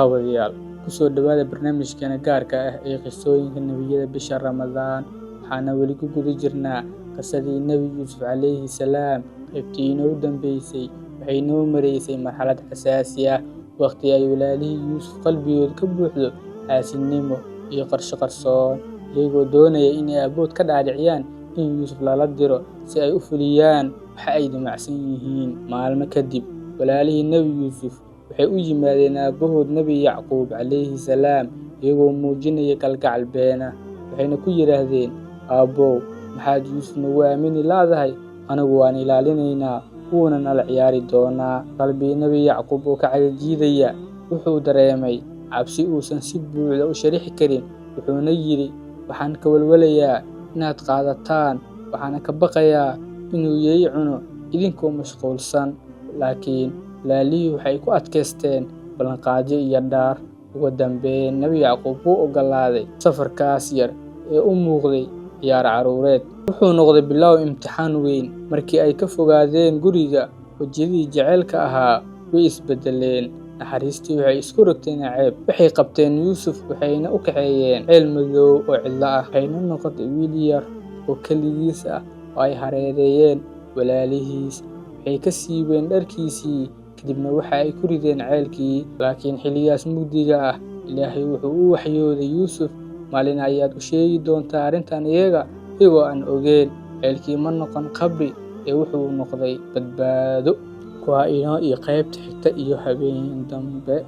Daawadayaal, ku soo dhawaada barnaamijkeena gaarka ah ee qisooyinka nebiyada bisha Ramadaan. Waxaana weli ku guda jirnaa qisadii Nebi Yuusuf calayhi salaam. Qaybtii inoo dambeysay waxay noo maraysay marxalad xasaasi ah, waqti ay walaalihii Yuusuf qalbigooda ka buuxdo xaasidnimo iyo qorshe qarsoon, iyagoo doonaya inay aabbood ka dhaadhiciyaan in Yuusuf lala diro si ay u fuliyaan waxa ay damacsan yihiin. Maalmo kadib, walaalihii Nebi Yuusuf waxay u yimaadeen aabbahood Nebi Yacquub calayhi salaam iyagoo muujinaya kalgacal been ah. Waxayna ku yiraahdeen, "Aabbow, maxaad Yuusuf nagu aamini la'dahay? Anagu waan ilaalinaynaa, wuuna nala ciyaari doonaa." Qalbiga Nebi Yacquub oo ka cagajiidaya wuxuu dareemay cabsi uusan si buuxda u sharixi karin. Wuxuuna yidhi, "Waxaan ka walwalayaa inaad qaadataan, waxaana ka baqayaa inuu yeey cuno idinkoo mashquulsan." Laakiin walaalihii waxay ku adkaysteen ballanqaadyo iyo dhaar. Ugu dambeyn, Nebi Yacquub wuu oggolaaday. Safarkaas yar ee u muuqday ciyaar carruureed wuxuu noqday bilow imtixaan weyn. Markii ay ka fogaadeen guriga, wejiyadii jacaylka ahaa way isbeddeleen. Naxariistii waxay isku rogtay nacayb. Waxay qabteen Yuusuf waxayna u kaxeeyeen ceel madow oo cidla ah. Waxayna noqotay wiil yar oo kaligiis ah oo ay hareereeyeen walaalihiis. Waxay ka siibeen dharkiisii, kadibna waxa ay ku rideen ceelkii. Laakiin xilligaas mugdiga ah, Ilaahay wuxuu u waxyooday Yuusuf, "Maalin ayaad u sheegi doontaa arrintan iyagoo aan ogeyn." Ceelkii ma noqon qabri ee wuxuu noqday badbaado. Waa inoo qaybta xigta iyo habeen dambe.